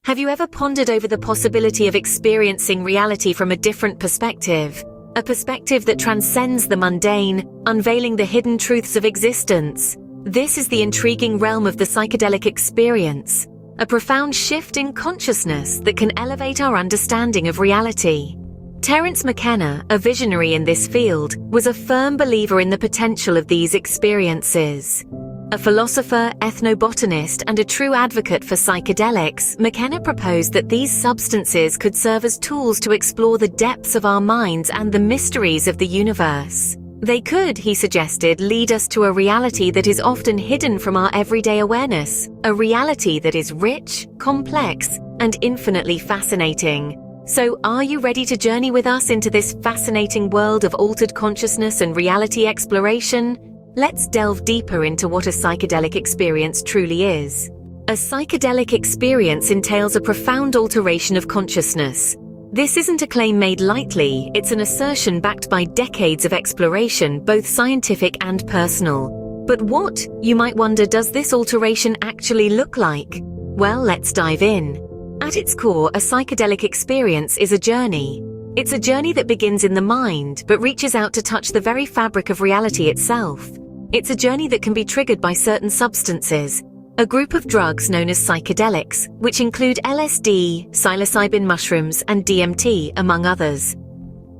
Have you ever pondered over the possibility of experiencing reality from a different perspective? A perspective that transcends the mundane, unveiling the hidden truths of existence. This is the intriguing realm of the psychedelic experience, a profound shift in consciousness that can elevate our understanding of reality. Terence McKenna, a visionary in this field, was a firm believer in the potential of these experiences. A philosopher, ethnobotanist, and a true advocate for psychedelics, McKenna proposed that these substances could serve as tools to explore the depths of our minds and the mysteries of the universe. They could, he suggested, lead us to a reality that is often hidden from our everyday awareness, a reality that is rich, complex, and infinitely fascinating. So, are you ready to journey with us into this fascinating world of altered consciousness and reality exploration? Let's delve deeper into what a psychedelic experience truly is. A psychedelic experience entails a profound alteration of consciousness. This isn't a claim made lightly, it's an assertion backed by decades of exploration, both scientific and personal. But what, you might wonder, does this alteration actually look like? Well, let's dive in. At its core, a psychedelic experience is a journey. It's a journey that begins in the mind, but reaches out to touch the very fabric of reality itself. It's a journey that can be triggered by certain substances, a group of drugs known as psychedelics, which include LSD, psilocybin mushrooms, and DMT, among others.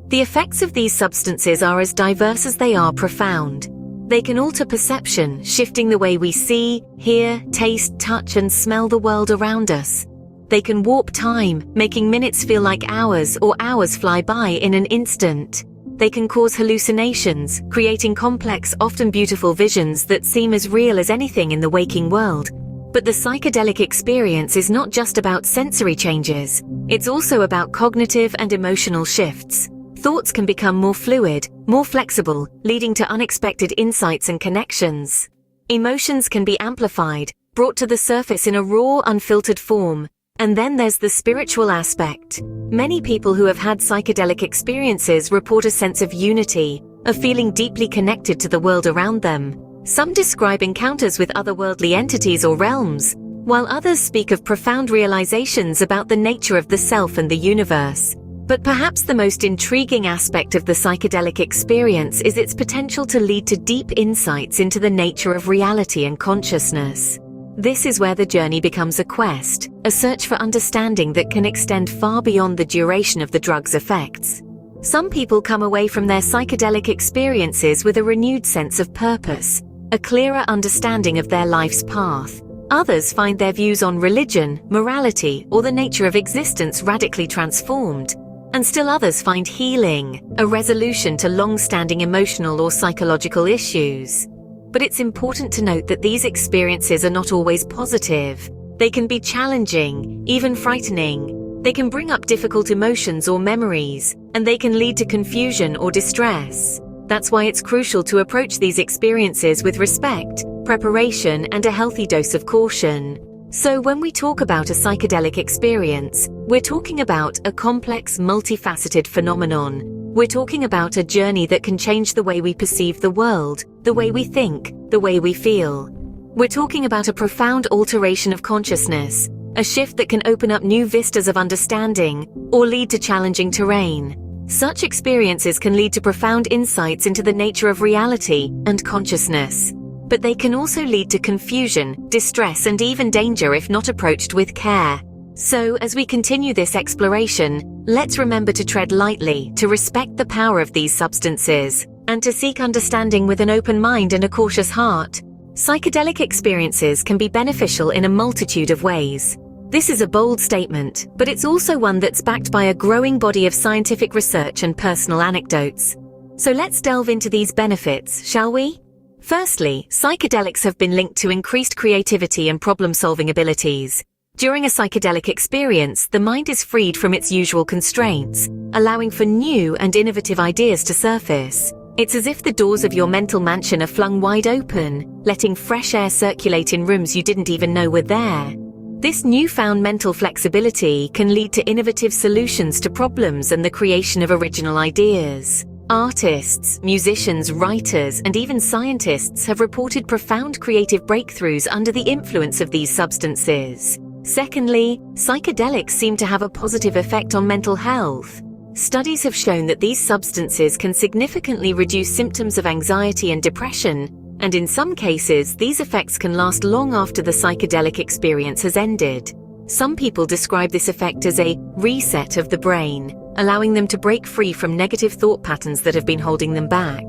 The effects of these substances are as diverse as they are profound. They can alter perception, shifting the way we see, hear, taste, touch, and smell the world around us. They can warp time, making minutes feel like hours or hours fly by in an instant. They can cause hallucinations, creating complex, often beautiful visions that seem as real as anything in the waking world. But the psychedelic experience is not just about sensory changes. It's also about cognitive and emotional shifts. Thoughts can become more fluid, more flexible, leading to unexpected insights and connections. Emotions can be amplified, brought to the surface in a raw, unfiltered form. And then there's the spiritual aspect. Many people who have had psychedelic experiences report a sense of unity, of feeling deeply connected to the world around them. Some describe encounters with otherworldly entities or realms, while others speak of profound realizations about the nature of the self and the universe. But perhaps the most intriguing aspect of the psychedelic experience is its potential to lead to deep insights into the nature of reality and consciousness. This is where the journey becomes a quest, a search for understanding that can extend far beyond the duration of the drug's effects. Some people come away from their psychedelic experiences with a renewed sense of purpose, a clearer understanding of their life's path. Others find their views on religion, morality, or the nature of existence radically transformed. And still others find healing, a resolution to long-standing emotional or psychological issues. But it's important to note that these experiences are not always positive. They can be challenging, even frightening. They can bring up difficult emotions or memories, and they can lead to confusion or distress. That's why it's crucial to approach these experiences with respect, preparation, and a healthy dose of caution. So when we talk about a psychedelic experience, we're talking about a complex, multifaceted phenomenon. We're talking about a journey that can change the way we perceive the world, the way we think, the way we feel. We're talking about a profound alteration of consciousness, a shift that can open up new vistas of understanding or lead to challenging terrain. Such experiences can lead to profound insights into the nature of reality and consciousness. But they can also lead to confusion, distress, and even danger if not approached with care. So, as we continue this exploration, let's remember to tread lightly, to respect the power of these substances, and to seek understanding with an open mind and a cautious heart. Psychedelic experiences can be beneficial in a multitude of ways. This is a bold statement, but it's also one that's backed by a growing body of scientific research and personal anecdotes. So let's delve into these benefits, shall we? Firstly, psychedelics have been linked to increased creativity and problem-solving abilities. During a psychedelic experience, the mind is freed from its usual constraints, allowing for new and innovative ideas to surface. It's as if the doors of your mental mansion are flung wide open, letting fresh air circulate in rooms you didn't even know were there. This newfound mental flexibility can lead to innovative solutions to problems and the creation of original ideas. Artists, musicians, writers, and even scientists have reported profound creative breakthroughs under the influence of these substances. Secondly, psychedelics seem to have a positive effect on mental health. Studies have shown that these substances can significantly reduce symptoms of anxiety and depression, and in some cases, these effects can last long after the psychedelic experience has ended. Some people describe this effect as a reset of the brain, allowing them to break free from negative thought patterns that have been holding them back.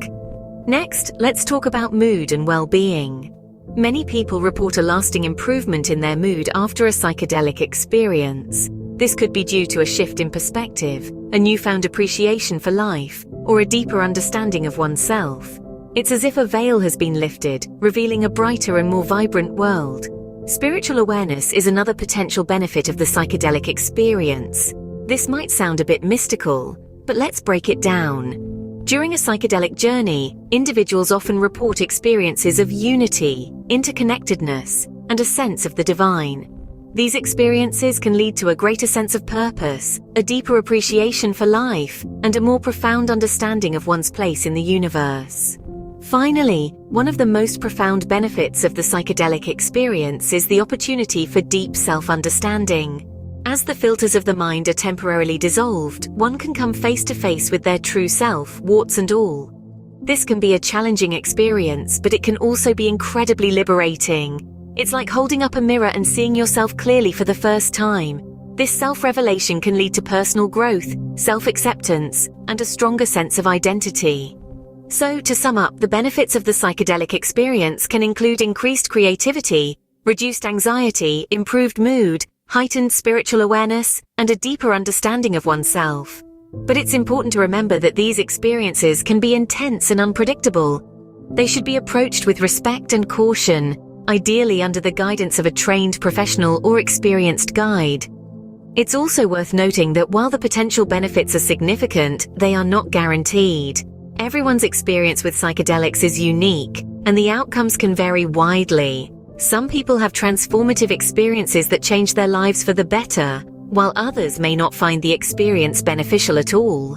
Next, let's talk about mood and well-being. Many people report a lasting improvement in their mood after a psychedelic experience. This could be due to a shift in perspective, a newfound appreciation for life, or a deeper understanding of oneself. It's as if a veil has been lifted, revealing a brighter and more vibrant world. Spiritual awareness is another potential benefit of the psychedelic experience. This might sound a bit mystical, but let's break it down. During a psychedelic journey, individuals often report experiences of unity, interconnectedness, and a sense of the divine. These experiences can lead to a greater sense of purpose, a deeper appreciation for life, and a more profound understanding of one's place in the universe. Finally, one of the most profound benefits of the psychedelic experience is the opportunity for deep self-understanding. As the filters of the mind are temporarily dissolved, one can come face to face with their true self, warts and all. This can be a challenging experience, but it can also be incredibly liberating. It's like holding up a mirror and seeing yourself clearly for the first time. This self-revelation can lead to personal growth, self-acceptance, and a stronger sense of identity. So, to sum up, the benefits of the psychedelic experience can include increased creativity, reduced anxiety, improved mood, heightened spiritual awareness, and a deeper understanding of oneself. But it's important to remember that these experiences can be intense and unpredictable. They should be approached with respect and caution, ideally under the guidance of a trained professional or experienced guide. It's also worth noting that while the potential benefits are significant, they are not guaranteed. Everyone's experience with psychedelics is unique, and the outcomes can vary widely. Some people have transformative experiences that change their lives for the better, while others may not find the experience beneficial at all.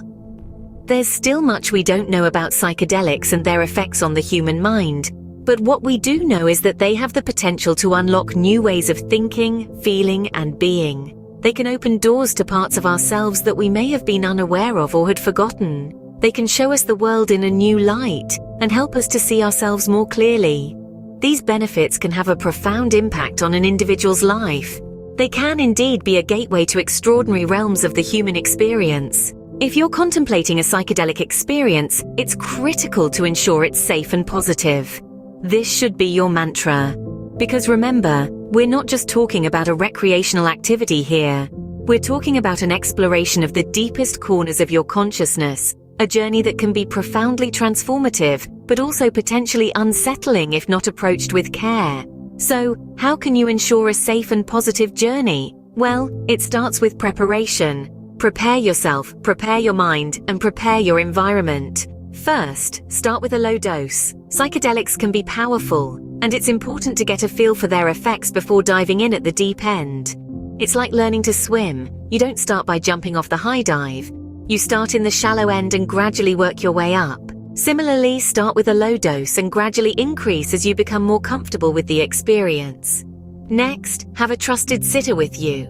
There's still much we don't know about psychedelics and their effects on the human mind, but what we do know is that they have the potential to unlock new ways of thinking, feeling, and being. They can open doors to parts of ourselves that we may have been unaware of or had forgotten. They can show us the world in a new light and help us to see ourselves more clearly. These benefits can have a profound impact on an individual's life. They can indeed be a gateway to extraordinary realms of the human experience. If you're contemplating a psychedelic experience, it's critical to ensure it's safe and positive. This should be your mantra. Because remember, we're not just talking about a recreational activity here. We're talking about an exploration of the deepest corners of your consciousness, a journey that can be profoundly transformative, but also potentially unsettling if not approached with care. So, how can you ensure a safe and positive journey? Well, it starts with preparation. Prepare yourself, prepare your mind, and prepare your environment. First, start with a low dose. Psychedelics can be powerful, and it's important to get a feel for their effects before diving in at the deep end. It's like learning to swim. You don't start by jumping off the high dive. You start in the shallow end and gradually work your way up. Similarly, start with a low dose and gradually increase as you become more comfortable with the experience. Next, have a trusted sitter with you.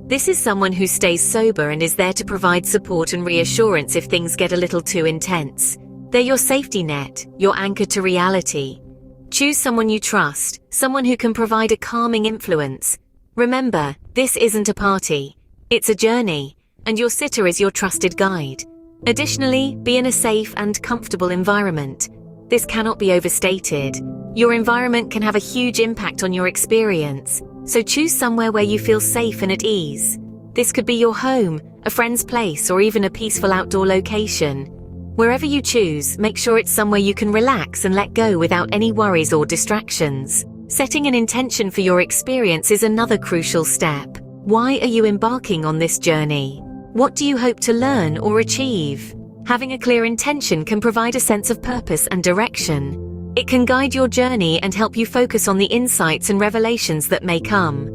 This is someone who stays sober and is there to provide support and reassurance if things get a little too intense. They're your safety net, your anchor to reality. Choose someone you trust, someone who can provide a calming influence. Remember, this isn't a party. It's a journey, and your sitter is your trusted guide. Additionally, be in a safe and comfortable environment. This cannot be overstated. Your environment can have a huge impact on your experience, so choose somewhere where you feel safe and at ease. This could be your home, a friend's place, or even a peaceful outdoor location. Wherever you choose, make sure it's somewhere you can relax and let go without any worries or distractions. Setting an intention for your experience is another crucial step. Why are you embarking on this journey? What do you hope to learn or achieve? Having a clear intention can provide a sense of purpose and direction. It can guide your journey and help you focus on the insights and revelations that may come.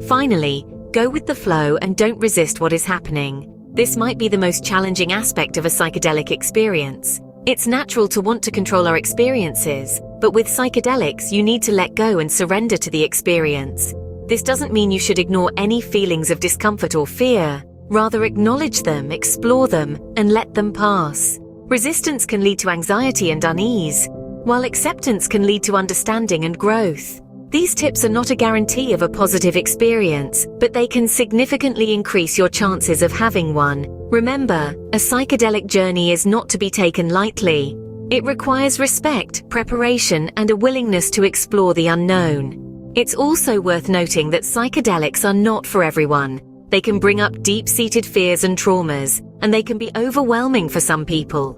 Finally, go with the flow and don't resist what is happening. This might be the most challenging aspect of a psychedelic experience. It's natural to want to control our experiences, but with psychedelics, you need to let go and surrender to the experience. This doesn't mean you should ignore any feelings of discomfort or fear. Rather, acknowledge them, explore them, and let them pass. Resistance can lead to anxiety and unease, while acceptance can lead to understanding and growth. These tips are not a guarantee of a positive experience, but they can significantly increase your chances of having one. Remember, a psychedelic journey is not to be taken lightly. It requires respect, preparation, and a willingness to explore the unknown. It's also worth noting that psychedelics are not for everyone. They can bring up deep-seated fears and traumas, and they can be overwhelming for some people.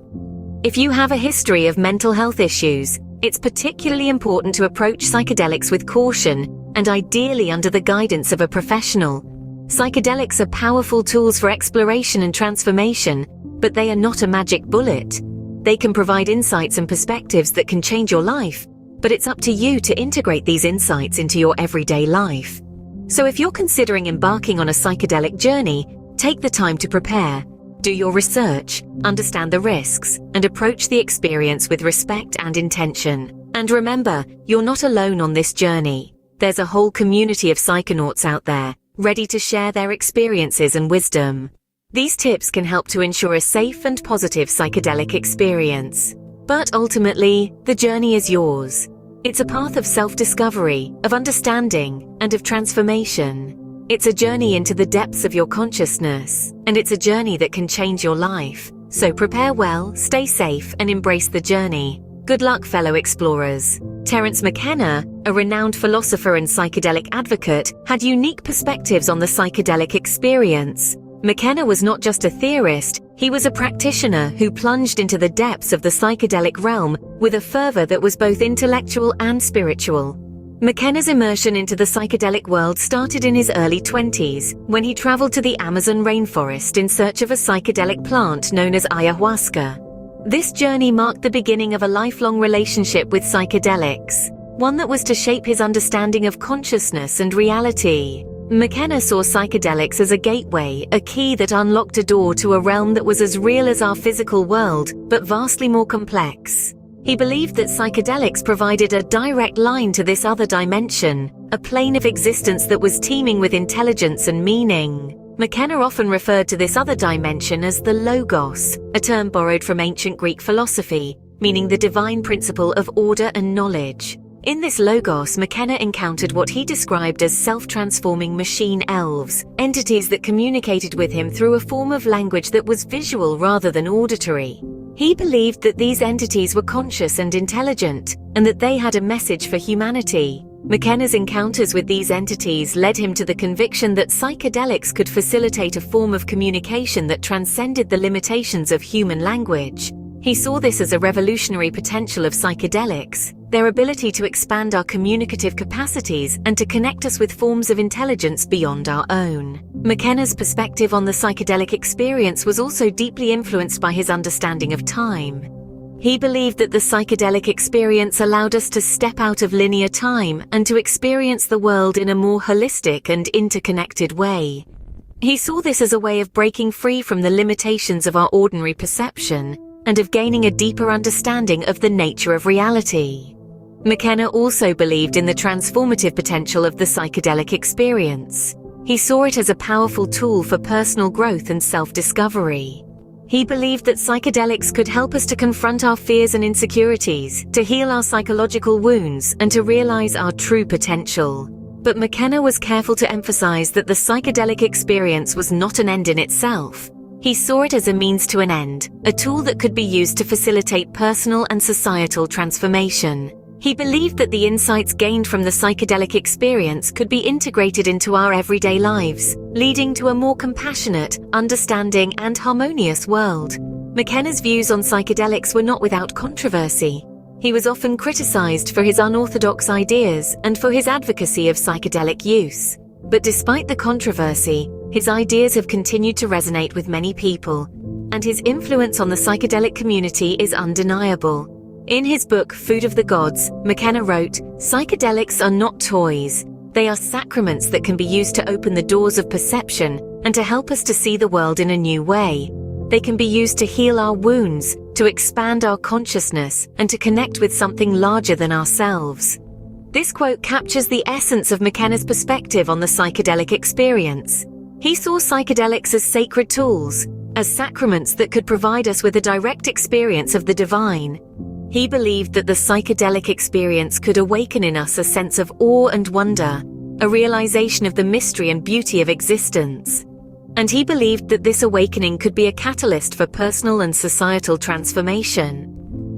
If you have a history of mental health issues, it's particularly important to approach psychedelics with caution and ideally under the guidance of a professional. Psychedelics are powerful tools for exploration and transformation, but they are not a magic bullet. They can provide insights and perspectives that can change your life, but it's up to you to integrate these insights into your everyday life. So if you're considering embarking on a psychedelic journey, take the time to prepare. Do your research, understand the risks, and approach the experience with respect and intention. And remember, you're not alone on this journey. There's a whole community of psychonauts out there, ready to share their experiences and wisdom. These tips can help to ensure a safe and positive psychedelic experience. But ultimately, the journey is yours. It's a path of self-discovery, of understanding, and of transformation. It's a journey into the depths of your consciousness, and it's a journey that can change your life. So prepare well, stay safe, and embrace the journey. Good luck, fellow explorers. Terence McKenna, a renowned philosopher and psychedelic advocate, had unique perspectives on the psychedelic experience. McKenna was not just a theorist, he was a practitioner who plunged into the depths of the psychedelic realm with a fervor that was both intellectual and spiritual. McKenna's immersion into the psychedelic world started in his early 20s, when he traveled to the Amazon rainforest in search of a psychedelic plant known as ayahuasca. This journey marked the beginning of a lifelong relationship with psychedelics, one that was to shape his understanding of consciousness and reality. McKenna saw psychedelics as a gateway, a key that unlocked a door to a realm that was as real as our physical world, but vastly more complex. He believed that psychedelics provided a direct line to this other dimension, a plane of existence that was teeming with intelligence and meaning. McKenna often referred to this other dimension as the Logos, a term borrowed from ancient Greek philosophy, meaning the divine principle of order and knowledge. In this Logos, McKenna encountered what he described as self-transforming machine elves, entities that communicated with him through a form of language that was visual rather than auditory. He believed that these entities were conscious and intelligent, and that they had a message for humanity. McKenna's encounters with these entities led him to the conviction that psychedelics could facilitate a form of communication that transcended the limitations of human language. He saw this as a revolutionary potential of psychedelics, their ability to expand our communicative capacities and to connect us with forms of intelligence beyond our own. McKenna's perspective on the psychedelic experience was also deeply influenced by his understanding of time. He believed that the psychedelic experience allowed us to step out of linear time and to experience the world in a more holistic and interconnected way. He saw this as a way of breaking free from the limitations of our ordinary perception and of gaining a deeper understanding of the nature of reality. McKenna also believed in the transformative potential of the psychedelic experience. He saw it as a powerful tool for personal growth and self-discovery. He believed that psychedelics could help us to confront our fears and insecurities, to heal our psychological wounds, and to realize our true potential. But McKenna was careful to emphasize that the psychedelic experience was not an end in itself. He saw it as a means to an end, a tool that could be used to facilitate personal and societal transformation. He believed that the insights gained from the psychedelic experience could be integrated into our everyday lives, leading to a more compassionate, understanding, and harmonious world. McKenna's views on psychedelics were not without controversy. He was often criticized for his unorthodox ideas and for his advocacy of psychedelic use. But despite the controversy, his ideas have continued to resonate with many people, and his influence on the psychedelic community is undeniable. In his book, Food of the Gods, McKenna wrote, "Psychedelics are not toys. They are sacraments that can be used to open the doors of perception and to help us to see the world in a new way. They can be used to heal our wounds, to expand our consciousness, and to connect with something larger than ourselves." This quote captures the essence of McKenna's perspective on the psychedelic experience. He saw psychedelics as sacred tools, as sacraments that could provide us with a direct experience of the divine. He believed that the psychedelic experience could awaken in us a sense of awe and wonder, a realization of the mystery and beauty of existence. And he believed that this awakening could be a catalyst for personal and societal transformation.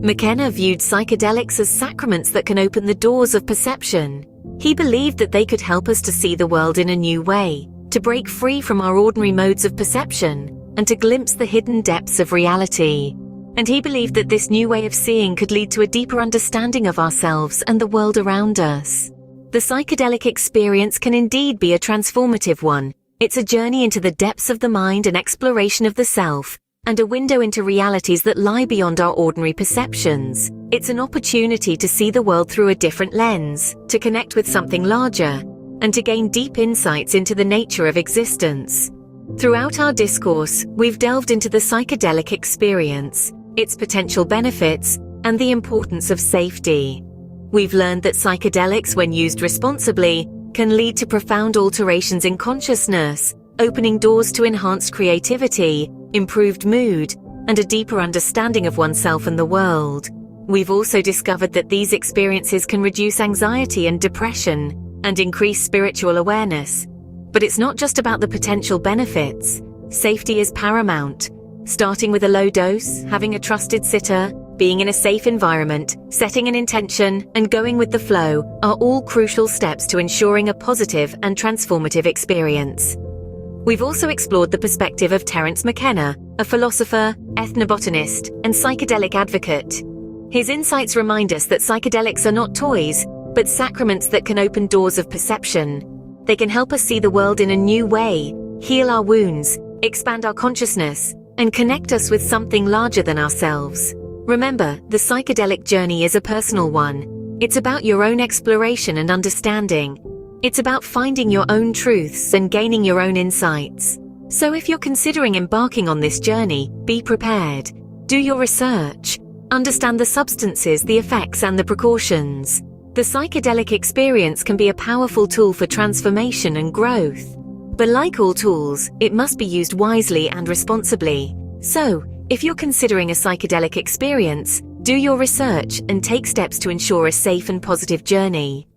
McKenna viewed psychedelics as sacraments that can open the doors of perception. He believed that they could help us to see the world in a new way, to break free from our ordinary modes of perception, and to glimpse the hidden depths of reality. And he believed that this new way of seeing could lead to a deeper understanding of ourselves and the world around us. The psychedelic experience can indeed be a transformative one. It's a journey into the depths of the mind and exploration of the self, and a window into realities that lie beyond our ordinary perceptions. It's an opportunity to see the world through a different lens, to connect with something larger, and to gain deep insights into the nature of existence. Throughout our discourse, we've delved into the psychedelic experience, its potential benefits, and the importance of safety. We've learned that psychedelics, when used responsibly, can lead to profound alterations in consciousness, opening doors to enhanced creativity, improved mood, and a deeper understanding of oneself and the world. We've also discovered that these experiences can reduce anxiety and depression, and increase spiritual awareness. But it's not just about the potential benefits. Safety is paramount. Starting with a low dose, having a trusted sitter, being in a safe environment, setting an intention, and going with the flow are all crucial steps to ensuring a positive and transformative experience. We've also explored the perspective of Terence McKenna, a philosopher, ethnobotanist, and psychedelic advocate. His insights remind us that psychedelics are not toys, but sacraments that can open doors of perception. They can help us see the world in a new way, heal our wounds, expand our consciousness, and connect us with something larger than ourselves. Remember, the psychedelic journey is a personal one. It's about your own exploration and understanding. It's about finding your own truths and gaining your own insights. So if you're considering embarking on this journey, be prepared. Do your research. Understand the substances, the effects, and the precautions. The psychedelic experience can be a powerful tool for transformation and growth. But like all tools, it must be used wisely and responsibly. So, if you're considering a psychedelic experience, do your research and take steps to ensure a safe and positive journey.